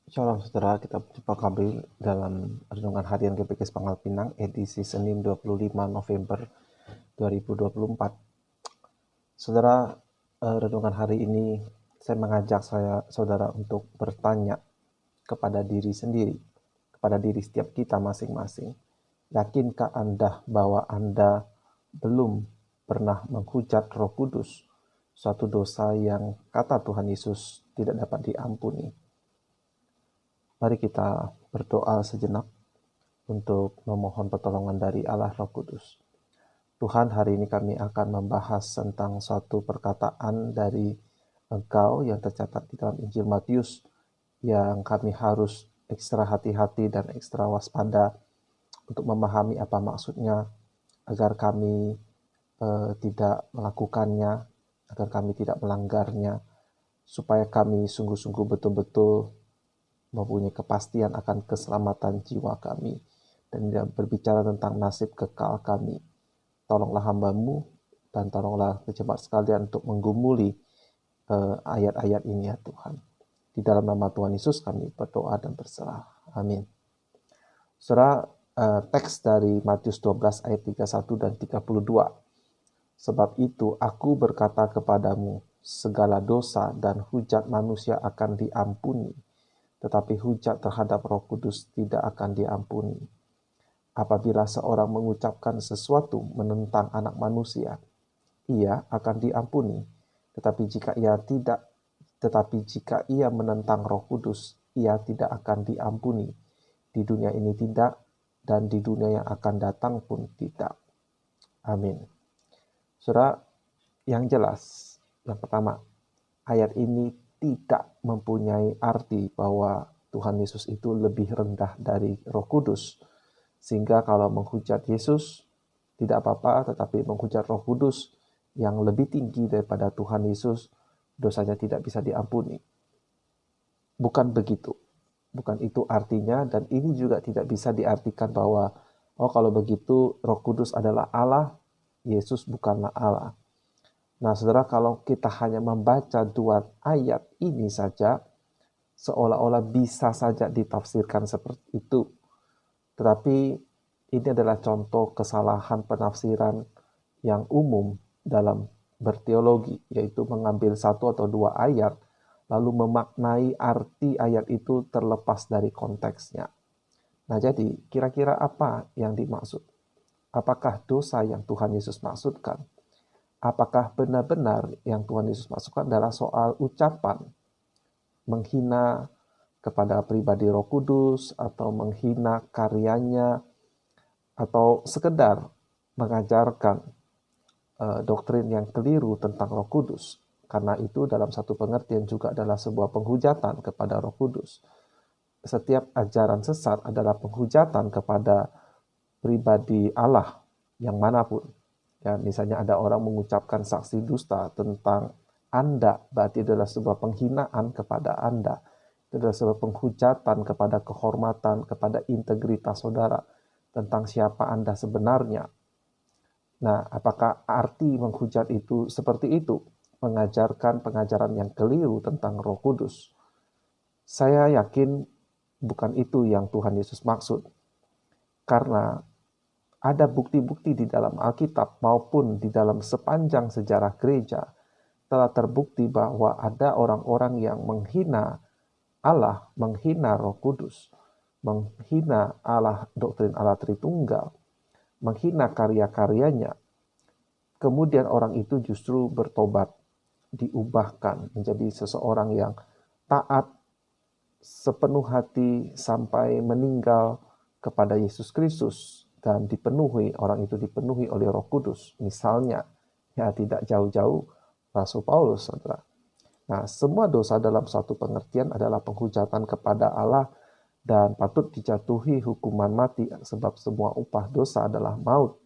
Shalom saudara, kita berjumpa kembali dalam Renungan Harian GPKS Pangkal Pinang edisi Senin 25 November 2024. Saudara, Renungan hari ini saya mengajak saudara untuk bertanya kepada diri sendiri, kepada diri setiap kita masing-masing. Yakinkah Anda bahwa Anda belum pernah menghujat Roh Kudus, suatu dosa yang kata Tuhan Yesus tidak dapat diampuni? Mari kita berdoa sejenak untuk memohon pertolongan dari Allah Roh Kudus. Tuhan, hari ini kami akan membahas tentang suatu perkataan dari Engkau yang tercatat di dalam Injil Matius yang kami harus ekstra hati-hati dan ekstra waspada untuk memahami apa maksudnya agar kami tidak melakukannya, agar kami tidak melanggarnya, supaya kami sungguh-sungguh betul-betul mempunyai kepastian akan keselamatan jiwa kami dan berbicara tentang nasib kekal kami. Tolonglah hamba-Mu dan tolonglah jemaat sekalian untuk menggumuli ayat-ayat ini ya Tuhan. Di dalam nama Tuhan Yesus kami berdoa dan berserah. Amin. Saudara, teks dari Matius 12 ayat 31 dan 32. Sebab itu aku berkata kepadamu, segala dosa dan hujat manusia akan diampuni, tetapi hujat terhadap Roh Kudus tidak akan diampuni. Apabila seorang mengucapkan sesuatu menentang anak manusia, ia akan diampuni. Tetapi jika ia menentang Roh Kudus, ia tidak akan diampuni. Di dunia ini tidak, dan di dunia yang akan datang pun tidak. Amin. Saudara, yang jelas, yang pertama, ayat ini tidak mempunyai arti bahwa Tuhan Yesus itu lebih rendah dari Roh Kudus. Sehingga kalau menghujat Yesus tidak apa-apa, tetapi menghujat Roh Kudus yang lebih tinggi daripada Tuhan Yesus, dosanya tidak bisa diampuni. Bukan begitu. Bukan itu artinya, dan ini juga tidak bisa diartikan bahwa kalau begitu Roh Kudus adalah Allah, Yesus bukanlah Allah. Nah, saudara, kalau kita hanya membaca dua ayat ini saja, seolah-olah bisa saja ditafsirkan seperti itu. Tetapi ini adalah contoh kesalahan penafsiran yang umum dalam berteologi, yaitu mengambil satu atau dua ayat, lalu memaknai arti ayat itu terlepas dari konteksnya. Nah, jadi kira-kira apa yang dimaksud? Apakah dosa yang Tuhan Yesus maksudkan? Apakah benar-benar yang Tuhan Yesus maksudkan adalah soal ucapan, menghina kepada pribadi Roh Kudus, atau menghina karyanya, atau sekedar mengajarkan doktrin yang keliru tentang Roh Kudus? Karena itu dalam satu pengertian juga adalah sebuah penghujatan kepada Roh Kudus. Setiap ajaran sesat adalah penghujatan kepada pribadi Allah yang manapun. Ya, misalnya ada orang mengucapkan saksi dusta tentang Anda, berarti adalah sebuah penghinaan kepada Anda. Itu adalah sebuah penghujatan kepada kehormatan, kepada integritas saudara, tentang siapa Anda sebenarnya. Nah, apakah arti menghujat itu seperti itu? Mengajarkan pengajaran yang keliru tentang Roh Kudus? Saya yakin bukan itu yang Tuhan Yesus maksud. Karena ada bukti-bukti di dalam Alkitab maupun di dalam sepanjang sejarah gereja telah terbukti bahwa ada orang-orang yang menghina Allah, menghina Roh Kudus, menghina Allah, doktrin Allah Tritunggal, menghina karya-karyanya. Kemudian orang itu justru bertobat, diubahkan menjadi seseorang yang taat sepenuh hati sampai meninggal kepada Yesus Kristus, dan orang itu dipenuhi oleh Roh Kudus. Misalnya, ya tidak jauh-jauh Rasul Paulus, saudara. Nah, semua dosa dalam suatu pengertian adalah penghujatan kepada Allah dan patut dijatuhi hukuman mati, sebab semua upah dosa adalah maut.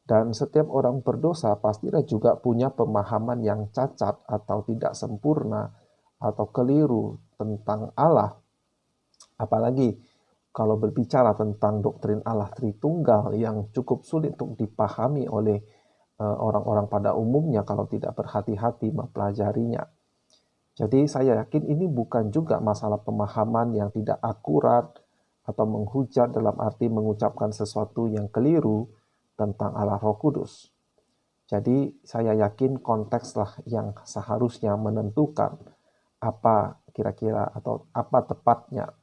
Dan setiap orang berdosa pastilah juga punya pemahaman yang cacat atau tidak sempurna atau keliru tentang Allah. Apalagi kalau berbicara tentang doktrin Allah Tritunggal yang cukup sulit untuk dipahami oleh orang-orang pada umumnya kalau tidak berhati-hati mempelajarinya. Jadi saya yakin ini bukan juga masalah pemahaman yang tidak akurat atau menghujat dalam arti mengucapkan sesuatu yang keliru tentang Allah Roh Kudus. Jadi saya yakin kontekslah yang seharusnya menentukan apa kira-kira atau apa tepatnya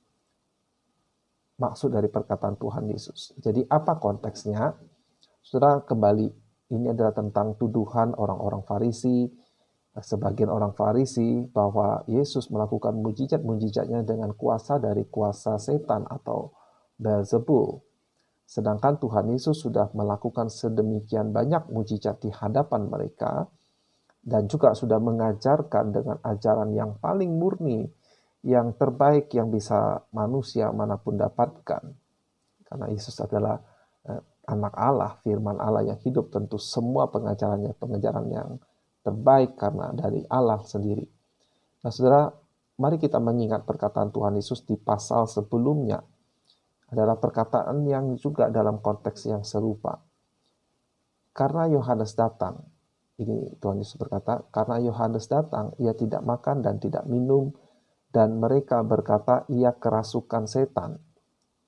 maksud dari perkataan Tuhan Yesus. Jadi apa konteksnya? Saudara, kembali ini adalah tentang tuduhan orang-orang Farisi, sebagian orang Farisi bahwa Yesus melakukan mujizat-mujizatnya dengan kuasa dari kuasa setan atau Beelzebul. Sedangkan Tuhan Yesus sudah melakukan sedemikian banyak mujizat di hadapan mereka dan juga sudah mengajarkan dengan ajaran yang paling murni, yang terbaik yang bisa manusia manapun dapatkan. Karena Yesus adalah anak Allah, firman Allah yang hidup, tentu semua pengajaran yang terbaik karena dari Allah sendiri. Nah, saudara, mari kita mengingat perkataan Tuhan Yesus di pasal sebelumnya. Adalah perkataan yang juga dalam konteks yang serupa. Karena Yohanes datang, ini Tuhan Yesus berkata, karena Yohanes datang, ia tidak makan dan tidak minum, dan mereka berkata, ia kerasukan setan.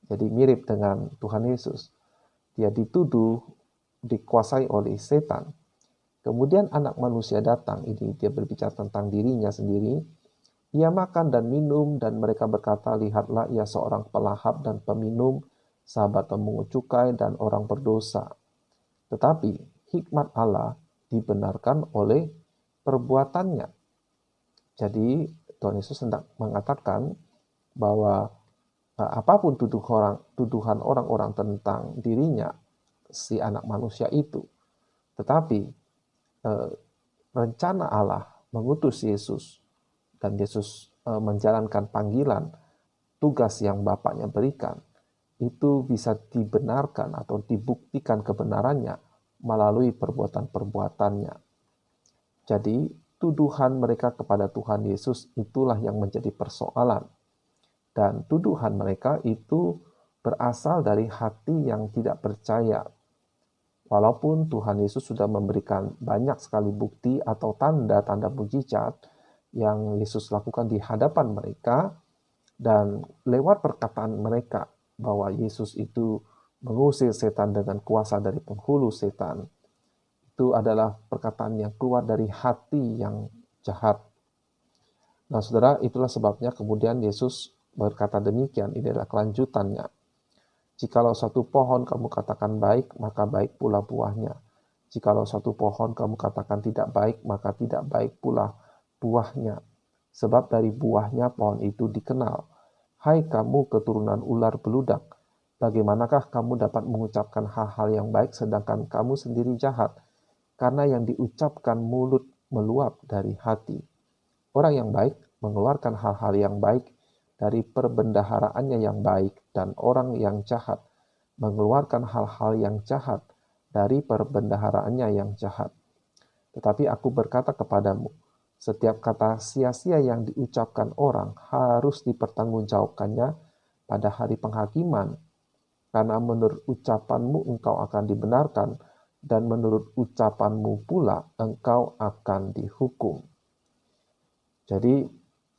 Jadi mirip dengan Tuhan Yesus. Dia dituduh dikuasai oleh setan. Kemudian anak manusia datang, ini dia berbicara tentang dirinya sendiri. Ia makan dan minum, dan mereka berkata, lihatlah ia seorang pelahap dan peminum, sahabat pemungut cukai dan orang berdosa. Tetapi hikmat Allah dibenarkan oleh perbuatannya. Jadi Tuhan Yesus hendak mengatakan bahwa apapun tuduhan orang-orang tentang dirinya, si anak manusia itu, tetapi rencana Allah mengutus Yesus, dan Yesus menjalankan panggilan, tugas yang Bapaknya berikan, itu bisa dibenarkan atau dibuktikan kebenarannya melalui perbuatan-perbuatannya. Jadi, tuduhan mereka kepada Tuhan Yesus itulah yang menjadi persoalan. Dan tuduhan mereka itu berasal dari hati yang tidak percaya. Walaupun Tuhan Yesus sudah memberikan banyak sekali bukti atau tanda-tanda mujizat yang Yesus lakukan di hadapan mereka, dan lewat perkataan mereka bahwa Yesus itu mengusir setan dengan kuasa dari penghulu setan, itu adalah perkataan yang keluar dari hati yang jahat. Nah, saudara, itulah sebabnya kemudian Yesus berkata demikian. Ini adalah kelanjutannya. Jikalau satu pohon kamu katakan baik, maka baik pula buahnya. Jikalau satu pohon kamu katakan tidak baik, maka tidak baik pula buahnya. Sebab dari buahnya pohon itu dikenal. Hai kamu keturunan ular beludak, bagaimanakah kamu dapat mengucapkan hal-hal yang baik sedangkan kamu sendiri jahat? Karena yang diucapkan mulut meluap dari hati. Orang yang baik mengeluarkan hal-hal yang baik dari perbendaharaannya yang baik, dan orang yang jahat mengeluarkan hal-hal yang jahat dari perbendaharaannya yang jahat. Tetapi aku berkata kepadamu, setiap kata sia-sia yang diucapkan orang harus dipertanggungjawabkannya pada hari penghakiman, karena menurut ucapanmu engkau akan dibenarkan, dan menurut ucapanmu pula engkau akan dihukum. Jadi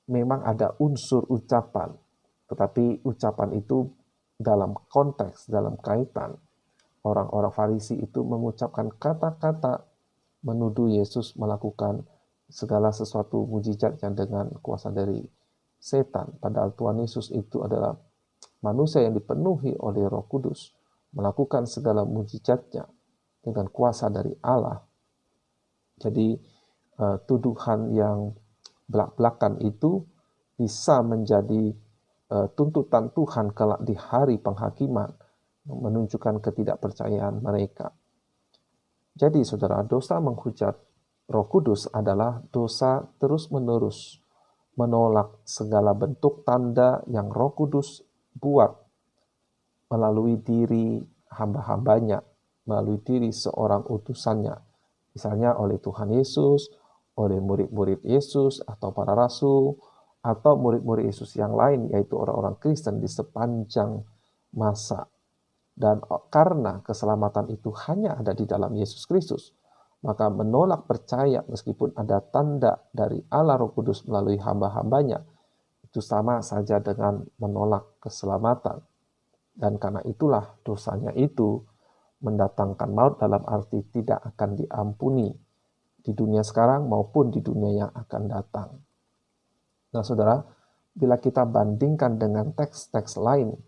memang ada unsur ucapan, tetapi ucapan itu dalam konteks, dalam kaitan, orang-orang Farisi itu mengucapkan kata-kata menuduh Yesus melakukan segala sesuatu mujizatnya dengan kuasa dari setan. Padahal Tuhan Yesus itu adalah manusia yang dipenuhi oleh Roh Kudus, melakukan segala mujizatnya dengan kuasa dari Allah. Jadi tuduhan yang belak-belakan itu bisa menjadi tuntutan Tuhan kelak di hari penghakiman, menunjukkan ketidakpercayaan mereka. Jadi saudara, dosa menghujat Roh Kudus adalah dosa terus-menerus menolak segala bentuk tanda yang Roh Kudus buat melalui diri hamba-hambanya, melalui diri seorang utusannya, misalnya oleh Tuhan Yesus, oleh murid-murid Yesus atau para rasul, atau murid-murid Yesus yang lain, yaitu orang-orang Kristen di sepanjang masa. Dan karena keselamatan itu hanya ada di dalam Yesus Kristus, Maka menolak percaya meskipun ada tanda dari Allah Roh Kudus melalui hamba-hambanya, itu sama saja dengan menolak keselamatan. Dan karena itulah dosanya itu mendatangkan maut, dalam arti tidak akan diampuni di dunia sekarang maupun di dunia yang akan datang. Nah saudara, bila kita bandingkan dengan teks-teks lain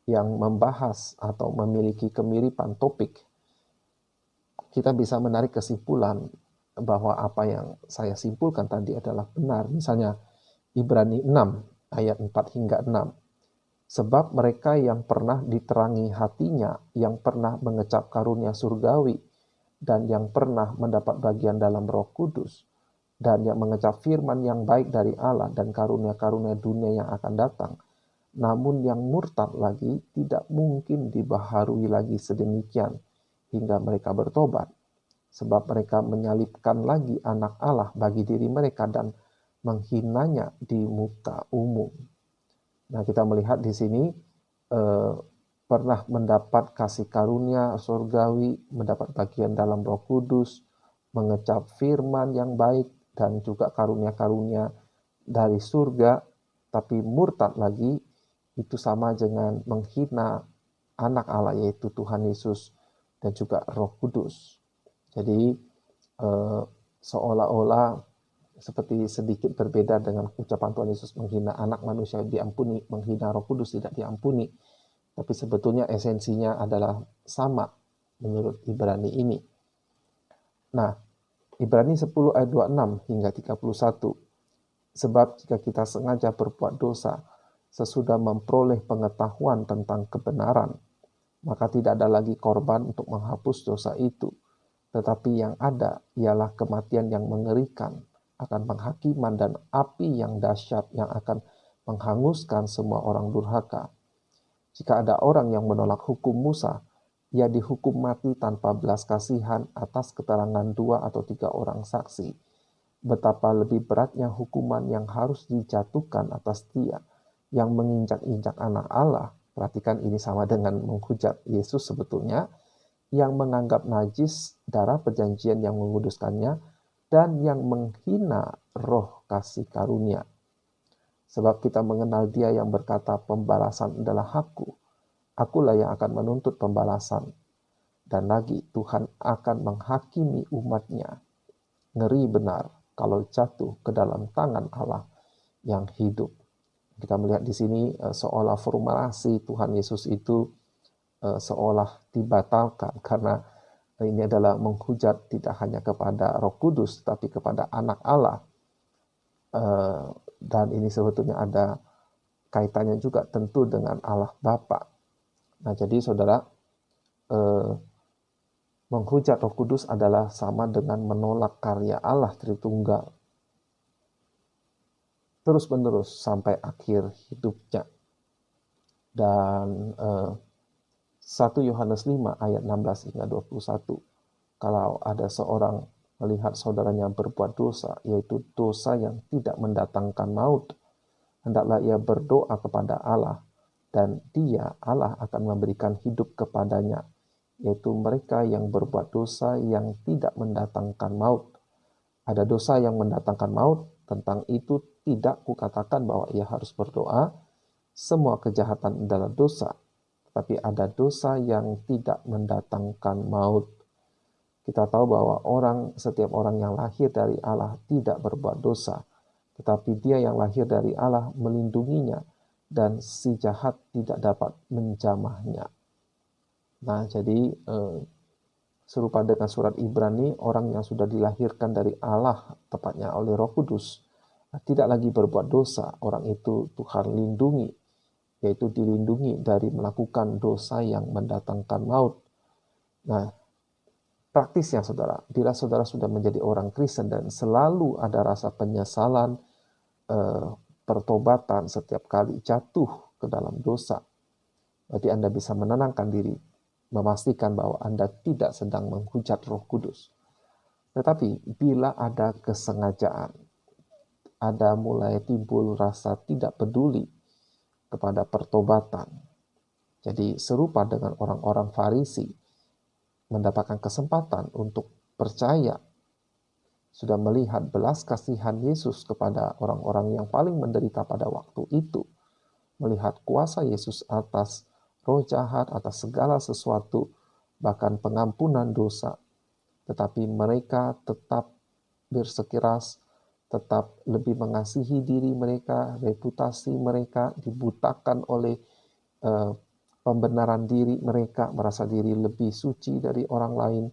yang membahas atau memiliki kemiripan topik, kita bisa menarik kesimpulan bahwa apa yang saya simpulkan tadi adalah benar. Misalnya Ibrani 6 ayat 4 hingga 6. Sebab mereka yang pernah diterangi hatinya, yang pernah mengecap karunia surgawi, dan yang pernah mendapat bagian dalam Roh Kudus, dan yang mengecap firman yang baik dari Allah dan karunia-karunia dunia yang akan datang, namun yang murtad lagi tidak mungkin dibaharui lagi sedemikian hingga mereka bertobat, sebab mereka menyalibkan lagi anak Allah bagi diri mereka dan menghinanya di muka umum. Nah, kita melihat di sini pernah mendapat kasih karunia surgawi, mendapat bagian dalam Roh Kudus, mengecap firman yang baik, dan juga karunia-karunia dari surga, tapi murtad lagi, itu sama dengan menghina anak Allah, yaitu Tuhan Yesus dan juga Roh Kudus. Jadi seolah-olah seperti sedikit berbeda dengan ucapan Tuhan Yesus, menghina anak manusia diampuni, menghina Roh Kudus tidak diampuni. Tapi sebetulnya esensinya adalah sama menurut Ibrani ini. Nah, Ibrani 10 ayat 26 hingga 31. Sebab jika kita sengaja berbuat dosa sesudah memperoleh pengetahuan tentang kebenaran, maka tidak ada lagi korban untuk menghapus dosa itu. Tetapi yang ada ialah kematian yang mengerikan, akan penghakiman dan api yang dahsyat yang akan menghanguskan semua orang durhaka. Jika ada orang yang menolak hukum Musa, ia dihukum mati tanpa belas kasihan atas keterangan 2 atau 3 orang saksi. Betapa lebih beratnya hukuman yang harus dijatuhkan atas dia yang menginjak-injak anak Allah. Perhatikan, ini sama dengan menghujat Yesus sebetulnya, yang menganggap najis darah perjanjian yang menguduskannya, dan yang menghina roh kasih karunia. Sebab kita mengenal dia yang berkata, pembalasan adalah hakku, akulah yang akan menuntut pembalasan. Dan lagi, Tuhan akan menghakimi umatnya. Ngeri benar kalau jatuh ke dalam tangan Allah yang hidup. Kita melihat di sini seolah formulasi Tuhan Yesus itu seolah dibatalkan, karena ini adalah menghujat tidak hanya kepada Roh Kudus, tapi kepada anak Allah. Dan ini sebetulnya ada kaitannya juga tentu dengan Allah Bapa. Nah, jadi saudara, menghujat Roh Kudus adalah sama dengan menolak karya Allah Tritunggal terus-menerus sampai akhir hidupnya. Dan 1 Yohanes 5 ayat 16 hingga 21. Kalau ada seorang melihat saudaranya berbuat dosa, yaitu dosa yang tidak mendatangkan maut, hendaklah ia berdoa kepada Allah, dan dia, Allah, akan memberikan hidup kepadanya, yaitu mereka yang berbuat dosa yang tidak mendatangkan maut. Ada dosa yang mendatangkan maut, tentang itu tidak kukatakan bahwa ia harus berdoa. Semua kejahatan adalah dosa, tapi ada dosa yang tidak mendatangkan maut. Kita tahu bahwa setiap orang yang lahir dari Allah tidak berbuat dosa, tetapi dia yang lahir dari Allah melindunginya, dan si jahat tidak dapat menjamahnya. Nah, jadi serupa dengan surat Ibrani, orang yang sudah dilahirkan dari Allah, tepatnya oleh Roh Kudus, tidak lagi berbuat dosa. Orang itu Tuhan lindungi, yaitu dilindungi dari melakukan dosa yang mendatangkan maut. Nah, praktisnya saudara, bila saudara sudah menjadi orang Kristen dan selalu ada rasa penyesalan, pertobatan setiap kali jatuh ke dalam dosa, berarti Anda bisa menenangkan diri, memastikan bahwa Anda tidak sedang menghujat Roh Kudus. Tetapi bila ada kesengajaan, ada mulai timbul rasa tidak peduli kepada pertobatan. Jadi serupa dengan orang-orang Farisi mendapatkan kesempatan untuk percaya, sudah melihat belas kasihan Yesus kepada orang-orang yang paling menderita pada waktu itu, melihat kuasa Yesus atas roh jahat, atas segala sesuatu, bahkan pengampunan dosa, tetapi mereka tetap bersikeras, tetap lebih mengasihi diri mereka, reputasi mereka dibutakan oleh pembenaran diri mereka, merasa diri lebih suci dari orang lain,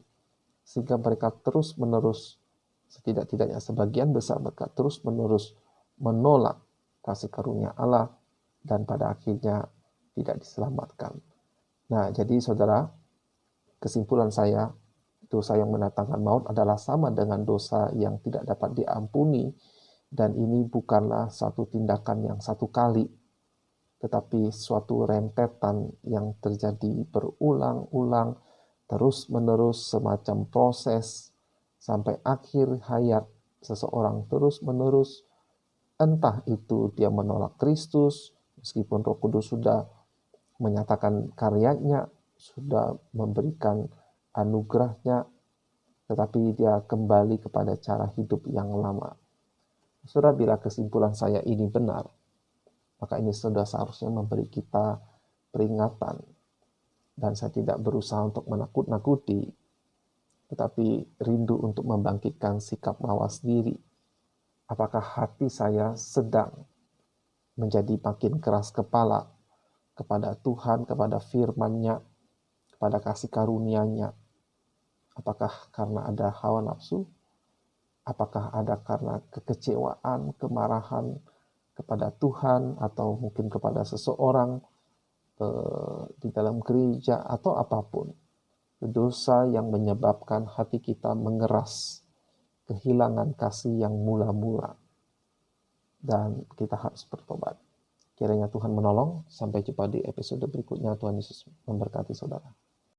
sehingga mereka terus-menerus, setidak-tidaknya sebagian besar mereka terus-menerus menolak kasih karunia Allah dan pada akhirnya tidak diselamatkan. Nah, jadi saudara, kesimpulan saya, dosa yang mendatangkan maut adalah sama dengan dosa yang tidak dapat diampuni, dan ini bukanlah satu tindakan yang satu kali, tetapi suatu rentetan yang terjadi berulang-ulang, terus-menerus, semacam proses sampai akhir hayat seseorang terus-menerus. Entah itu dia menolak Kristus, meskipun Roh Kudus sudah menyatakan karyanya, sudah memberikan anugerahnya, tetapi dia kembali kepada cara hidup yang lama. Saudara, bila kesimpulan saya ini benar, maka ini sudah seharusnya memberi kita peringatan. Dan saya tidak berusaha untuk menakut-nakuti, tetapi rindu untuk membangkitkan sikap mawas diri. Apakah hati saya sedang menjadi makin keras kepala kepada Tuhan, kepada firman-Nya, kepada kasih karunia-Nya? Apakah karena ada hawa nafsu? Apakah ada karena kekecewaan, kemarahan kepada Tuhan, atau mungkin kepada seseorang di dalam gereja, atau apapun? Dosa yang menyebabkan hati kita mengeras, kehilangan kasih yang mula-mula, dan kita harus bertobat. Kiranya Tuhan menolong. Sampai jumpa di episode berikutnya. Tuhan Yesus memberkati saudara.